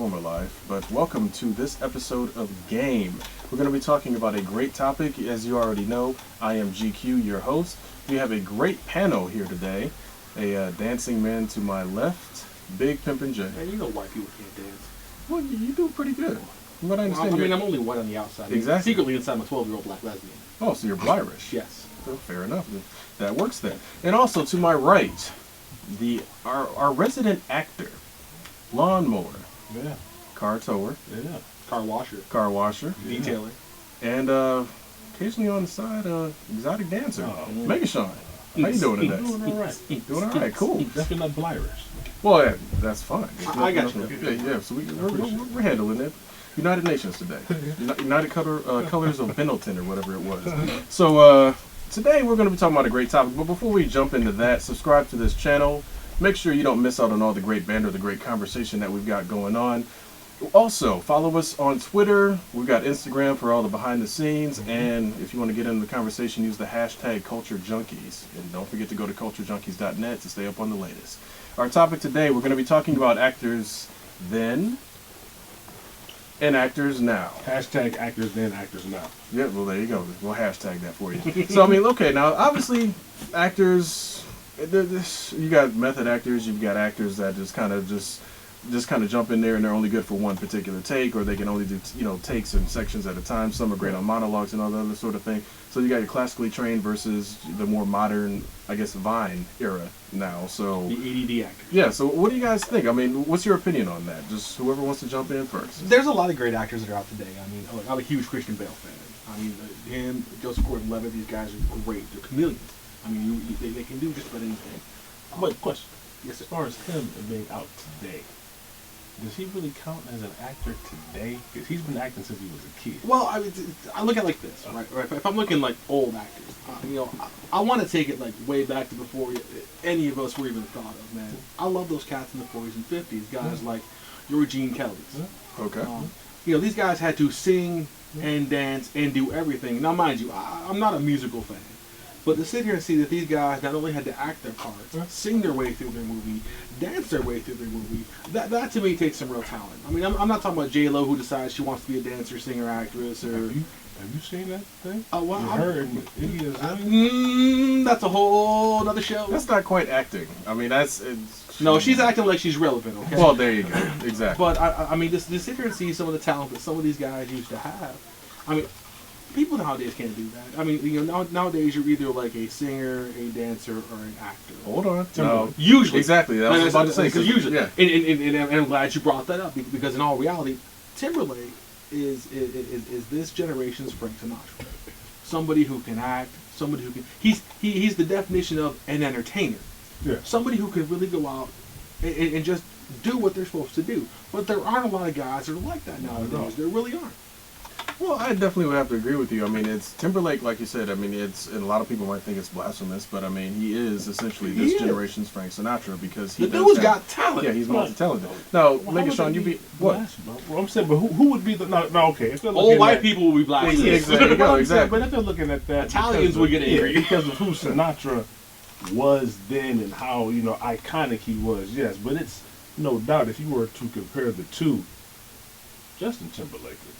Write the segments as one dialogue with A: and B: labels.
A: former life, but welcome to this episode of Game. We're going to be talking about a great topic. As you already know, I am GQ, your host. We have a great panel here today. A dancing man to my left, Big Pimpin' J.
B: Man, you know white people can't dance.
A: Well, you do pretty good. From what I understand,
B: I'm only white on the outside.
A: Exactly.
B: Secretly inside, I'm a 12-year-old black lesbian.
A: Oh, so you're Blirish.
B: Yes.
A: Well, fair enough. That works then. And also to my right, our resident actor, lawnmower,
C: yeah,
A: car tower,
C: yeah,
B: Car washer.
A: yeah.
B: Detailer.
A: And occasionally on the side, exotic dancer, Megashawn. How you doing today?
C: Doing all right.
A: Doing all right. Cool.
C: Definitely not Blirish.
A: Well, yeah, that's fine.
B: I got you.
A: Yeah. So we're handling it. United Nations today. United Colors of Bennelton or whatever it was. So today we're going to be talking about a great topic. But before we jump into that, subscribe to this channel. Make sure you don't miss out on all the great banter, the great conversation that we've got going on. Also, follow us on Twitter. We've got Instagram for all the behind the scenes. And if you want to get into the conversation, use the hashtag #CultureJunkies. And don't forget to go to culturejunkies.net to stay up on the latest. Our topic today, we're going to be talking about actors then and actors now.
C: Hashtag actors then, actors now.
A: Yeah, well, there you go. We'll hashtag that for you. So, I mean, okay, now, obviously, actors, you got method actors, you've got actors that just kind of jump in there and they're only good for one particular take, or they can only do, takes and sections at a time. Some are great on monologues and all that other sort of thing. So you got your classically trained versus the more modern, I guess, Vine era now. So
B: The ADD actor.
A: yeah, so what do you guys think? I mean, what's your opinion on that? Just whoever wants to jump in first.
B: There's a lot of great actors that are out today. I mean, I'm a huge Christian Bale fan. I mean, him, Joseph Gordon-Levitt, these guys are great. They're chameleons. I mean, they can do just about anything.
C: Wait, question.
B: Yes,
C: As far as him being out today, does he really count as an actor today? Because he's been acting since he was a kid.
B: Well, I mean, I look at it like this, right? If I'm looking like old actors, I want to take it like way back to before any of us were even thought of, man. I love those cats in the 40s and 50s, guys like your Gene Kellys.
A: Okay.
B: These guys had to sing and dance and do everything. Now, mind you, I'm not a musical fan. But to sit here and see that these guys not only had to act their parts, sing their way through their movie, dance their way through their movie, that to me takes some real talent. I mean, I'm not talking about J.Lo who decides she wants to be a dancer, singer, actress, or...
C: Have you seen that thing?
B: Oh, well,
C: you heard Iggy Azalea?
B: that's a whole other show.
A: That's not quite acting. I mean,
B: No, she's acting like she's relevant, okay?
A: Well, there you go. Exactly.
B: But, I mean, just sit here and see some of the talent that some of these guys used to have. I mean, people nowadays can't do that. I mean, nowadays you're either like a singer, a dancer, or an actor.
A: Hold on.
B: No. Usually.
A: Exactly. That was about to say.
B: Because usually.
A: Yeah.
B: And I'm glad you brought that up, because in all reality, Timberlake is this generation's Frank Sinatra. Somebody who can act, somebody who can... He's the definition of an entertainer.
C: Yeah.
B: Somebody who can really go out and just do what they're supposed to do. But there aren't a lot of guys that are like that nowadays. There really aren't.
A: Well, I definitely would have to agree with you. I mean, it's Timberlake, like you said. I mean, and a lot of people might think it's blasphemous, but I mean, he is essentially this generation's Frank Sinatra because he.
B: The dude's got talent.
A: Yeah, he's multi-talented. Now, Megashawn, you be what?
C: Well, I'm saying, but who would be the no? Okay, if
B: old white people will be blasphemous.
A: Exactly.
C: But if they're looking at that,
B: Italians would get angry
C: because of who Sinatra was then and how iconic he was. Yes, but it's no doubt if you were to compare the two, Justin Timberlake is.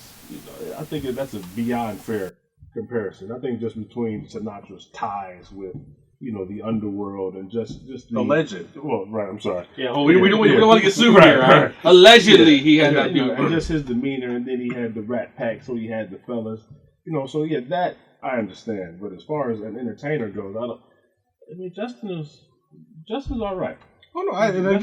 C: I think that's a beyond fair comparison. I think just between Sinatra's ties with, the underworld and just the
A: alleged.
C: Well, right. I'm sorry.
B: Yeah. We don't want to get sued here. Right? Allegedly, he had that.
C: And just his demeanor, and then he had the Rat Pack, so he had the fellas. So yeah, that I understand. But as far as an entertainer goes, Justin's all right.
A: Oh no! I'm not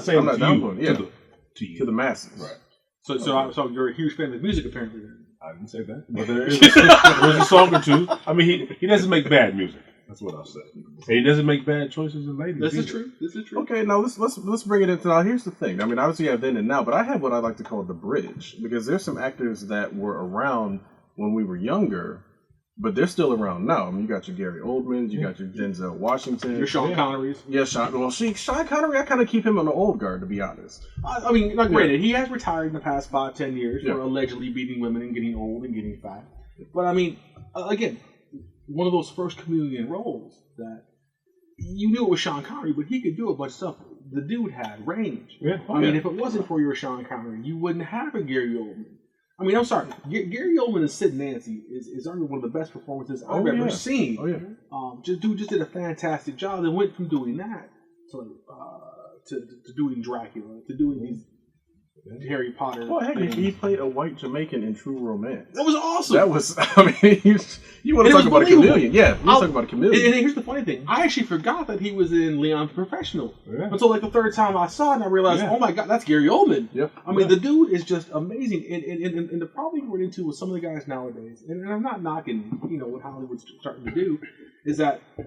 A: downplaying. To the masses.
C: Right.
B: So you're a huge fan of music, apparently. Then.
C: I didn't say that, but there's a song or two. I mean, he doesn't make bad music. That's what I'll say. And he doesn't make bad choices in ladies.
B: This is true.
A: Okay, now let's bring it into now. Here's the thing. I mean, obviously you have then and now, but I have what I like to call the bridge because there's some actors that were around when we were younger. But they're still around now. I mean, you got your Gary Oldmans, you got your Denzel Washington.
B: Your Sean Connerys.
A: Yeah, Sean Connery, I kind of keep him on the old guard, to be honest.
B: I mean, granted, he has retired in the past 5-10 years for allegedly beating women and getting old and getting fat. But I mean, again, one of those first chameleon roles that you knew it was Sean Connery, but he could do a bunch of stuff the dude had range.
C: Yeah.
B: I mean, if it wasn't for your Sean Connery, you wouldn't have a Gary Oldman. I mean, I'm sorry, Gary Oldman as Sid Nancy is arguably one of the best performances I've ever seen.
A: Oh yeah.
B: Just did a fantastic job and went from doing that to doing Dracula, to doing these Harry Potter.
A: Well, heck,
B: things.
A: he played a white Jamaican in True Romance.
B: That was awesome.
A: That was, I mean, you want to talk about a chameleon. Yeah, you want to talk about a chameleon.
B: And here's the funny thing. I actually forgot that he was in Leon Professional.
C: Yeah.
B: Until like the third time I saw it, and I realized, oh my God, that's Gary Oldman.
A: Yeah.
B: I mean, the dude is just amazing. And the problem you run into with some of the guys nowadays, and I'm not knocking, what Hollywood's starting to do, is that I'm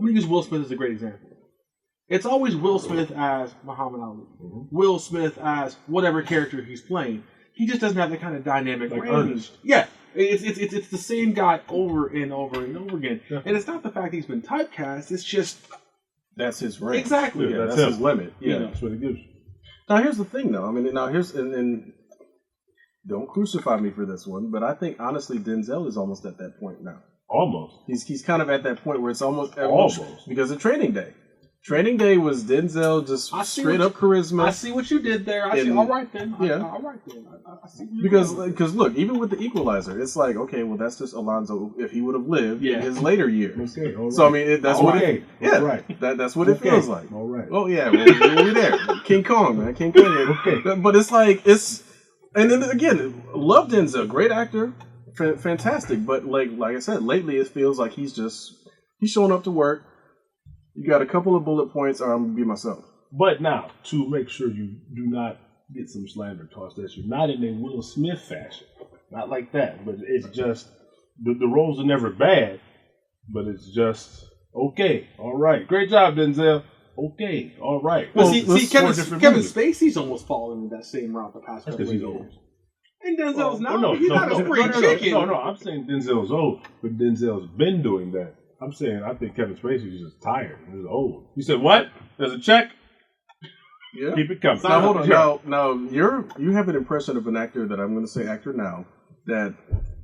B: going to use Will Smith as a great example. It's always Will Smith as Muhammad Ali. Will Smith as whatever character he's playing. He just doesn't have that kind of dynamic range.
C: Ernest.
B: Yeah. It's the same guy over and over and over again.
C: Yeah.
B: And it's not the fact he's been typecast, it's just
A: That's his range.
B: exactly.
A: Yeah, that's
C: him.
A: his limit. Yeah.
C: That's what it gives you.
A: Now here's the thing, though. I mean, and don't crucify me for this one, but I think honestly Denzel is almost at that point now.
C: Almost.
A: He's kind of at that point where it's almost because of Training Day. Training Day was Denzel just straight up charisma.
B: I see what you did there. I see. All right then.
A: Yeah.
B: All right then. I see.
A: Because look, even with the Equalizer, it's like, okay, well that's just Alonzo if he would have lived in his later years.
C: Okay, all right.
A: So I mean that's what it that's what it feels like.
C: All right.
A: Oh yeah, we're there. King Kong, man, King Kong.
C: Okay.
A: But it's like and then again, love Denzel, great actor, fantastic. But like I said, lately it feels like he's showing up to work. You got a couple of bullet points, or I'm gonna be myself.
C: But now, to make sure you do not get some slander tossed at you, not in a Will Smith fashion, not like that, but it's just the roles are never bad, but it's just okay, all right, great job, Denzel. Okay, all right.
B: Well, see, Kevin Spacey's almost fallen in that same route the past couple of years. And Denzel's he's not a spring chicken.
C: No, I'm saying Denzel's old, but Denzel's been doing that. I'm saying I think Kevin Spacey's just tired. He's old. You said what? There's a check?
A: Yeah.
C: Keep it coming.
A: Now hold on. Now you have an impression of an actor that I'm going to say actor now that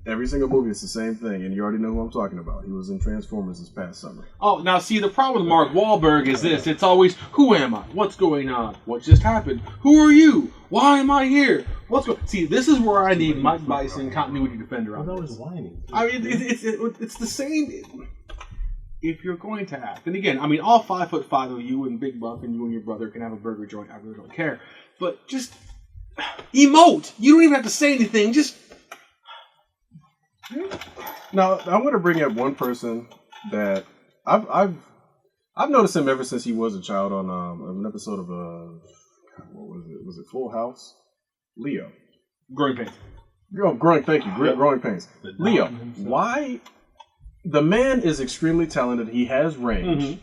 A: every single movie is the same thing, and you already know who I'm talking about. He was in Transformers this past summer.
B: Oh, now see, the problem with Mark Wahlberg is this. It's always, who am I? What's going on? What just happened? Who are you? Why am I here? What's going? See, this is where I need Mike Bison, continuity defender.
C: I'm always whining.
B: I mean, it's the same. If you're going to act, and again, I mean, all 5'5" of you and Big Buck and you and your brother can have a burger joint. I really don't care, but just emote. You don't even have to say anything. Just
A: now, I want to bring up one person that I've noticed him ever since he was a child on an episode of what was it? Was it Full House? Leo.
B: Growing Pains.
A: Oh, thank you. Growing Pains. Leo. Why? The man is extremely talented. He has range. Mm-hmm.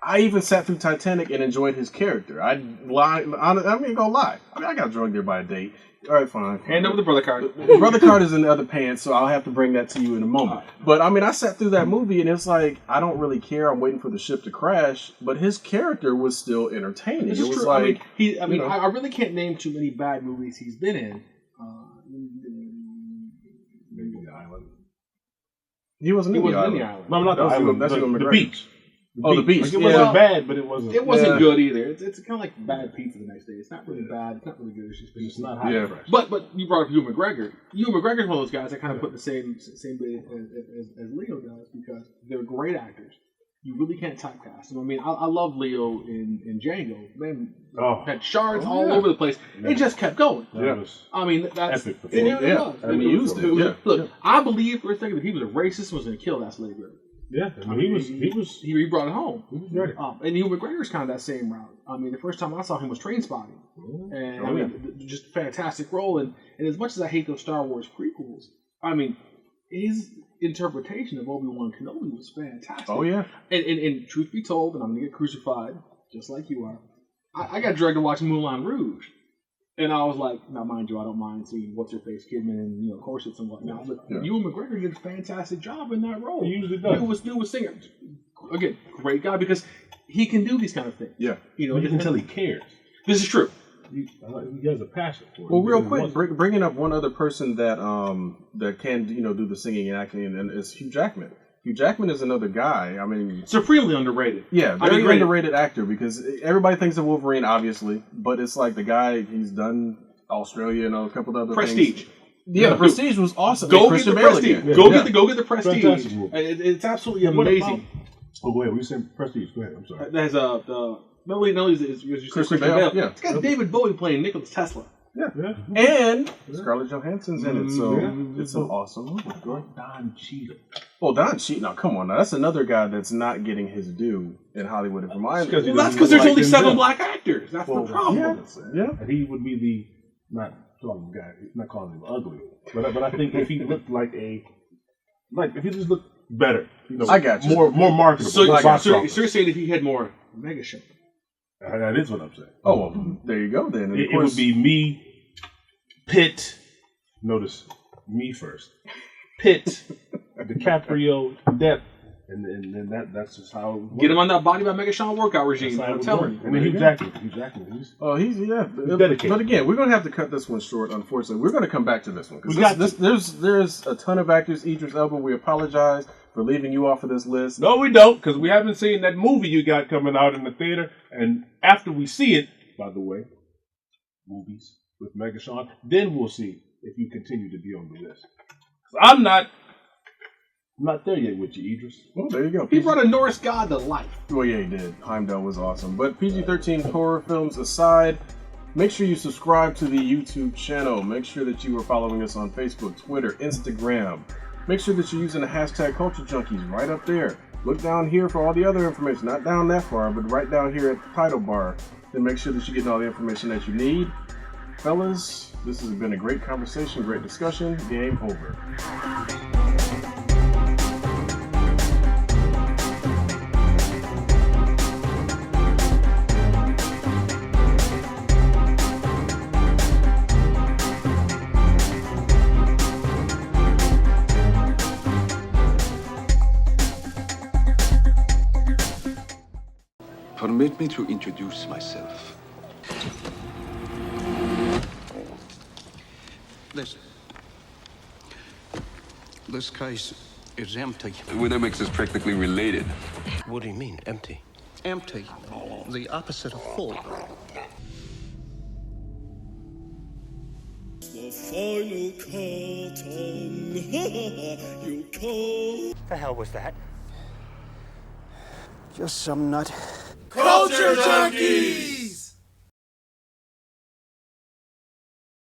A: I even sat through Titanic and enjoyed his character. I ain't gonna lie. I mean, I got drugged there by a date. All right, fine.
B: Hand over the brother card.
A: The brother card is in the other pants, so I'll have to bring that to you in a moment. But I mean, I sat through that movie and it's like, I don't really care. I'm waiting for the ship to crash. But his character was still entertaining.
B: This is true. Like, I really can't name too many bad movies he's been in.
C: Maybe The Island.
A: He wasn't in the island.
C: No, not the island.
A: That's
C: the beach.
A: The beach.
C: Like, it wasn't bad, but it wasn't.
B: It wasn't good either. It's kind of like bad pizza the next day. It's not really bad. It's not really good. It's just not hot fresh. But you brought up Ewan McGregor. Ewan McGregor's one of those guys that kind of put the same bit as Leo does because they're great actors. You really can't typecast them. I mean, I love Leo in Django. Man, had shards all over the place. It just kept going. I mean, that's
C: epic.
A: And he used it.
B: Look, I believe for a second that he was a racist and was going to kill that slave girl.
C: Yeah, I mean,
B: he brought it home.
C: He was ready.
B: And Ewan McGregor's kind of that same route. I mean, the first time I saw him was Trainspotting, and just a fantastic role. And as much as I hate those Star Wars prequels, I mean, his interpretation of Obi-Wan Kenobi was fantastic.
A: Oh yeah.
B: And truth be told, and I'm gonna get crucified just like you are, I got dragged to watch Moulin Rouge. And I was like, now mind you, I don't mind seeing what's-her-face Kidman and corsets and whatnot. But Ewan McGregor did a fantastic job in that role.
C: He usually does.
B: New was singer. Again, great guy because he can do these kind of things.
A: Yeah.
C: You can tell he cares.
B: This is true.
C: He has a passion for it.
A: Well, real quick, bringing up one other person that can do the singing and acting, and it's Hugh Jackman. Hugh Jackman is another guy. I mean,
B: Supremely underrated.
A: yeah, very
B: great.
A: underrated actor because everybody thinks of Wolverine, obviously, but it's like the guy, he's done Australia and a couple of other
B: Prestige.
A: things. Yeah, the Prestige was awesome.
B: Go
A: And
B: get
A: Christian
B: the
A: Bale
B: Prestige.
A: again.
B: Go
A: Yeah.
B: get the Prestige.
C: Fantastic movie.
B: It's absolutely
C: What
B: amazing.
C: about- Oh, go ahead. We said Prestige. Go ahead. I'm sorry.
B: That has not only is you said
A: Christian
B: Christian
A: Bale,
B: Bale.
A: yeah.
B: It's got David Bowie playing Nikola Tesla.
C: Yeah.
A: And Scarlett Johansson's in it, so
C: Yeah.
A: it's an awesome movie. Go ahead.
C: Don Cheadle.
A: Oh, Don Cheadle. Now, come on. Now, that's another guy that's not getting his due in Hollywood. From my
C: Because he
B: Well, that's
C: doesn't
B: because
C: look
B: there's
C: like
B: only
C: Denzel.
B: 7 black actors. That's the problem.
A: Yeah.
C: And he would be the not calling the guy, not calling him ugly, but I think if he looked like if he just looked better,
A: I got you.
C: more marketable.
B: So
C: box
B: you're
C: office.
B: saying if he had more mega show.
C: That is what I'm saying.
A: Oh, well, there you go then. And of
C: It
A: course,
C: would be me, Pitt. Notice me first. Pitt, DiCaprio, Depp, and that's just how. It works.
B: Get him on that Body by Mega Sean workout regime.
C: That's how
B: I'm
C: it
B: telling
C: works.
B: you.
C: And then Hugh Jackman. He's
A: oh, he's
C: dedicated.
A: But again, we're gonna have to cut this one short. Unfortunately, we're gonna come back to this one
C: We got
A: because there's a ton of actors. Idris Elba, we apologize for leaving you off of this list.
C: No, we don't, because we haven't seen that movie you got coming out in the theater. And after we see it, by the way, movies with Mega Sean, then we'll see if you continue to be on the list. 'Cause I'm not there yet with you, Idris.
A: Well, there you go.
B: He brought a Norse god to life.
A: Well, yeah, he did. Heimdall was awesome. But PG-13 horror films aside, make sure you subscribe to the YouTube channel. Make sure that you are following us on Facebook, Twitter, Instagram. Make sure that you're using the hashtag Culture Junkies right up there. Look down here for all the other information. Not down that far, but right down here at the title bar. Then make sure that you're getting all the information that you need. Fellas, this has been a great conversation, great discussion. Game over.
D: Permit me to introduce myself. This case is empty.
E: Widowmix is practically related.
D: What do you mean, empty? Empty. The opposite of full.
F: The final curtain. You call.
G: The hell was that? Just some nut.
F: Culture Junkie!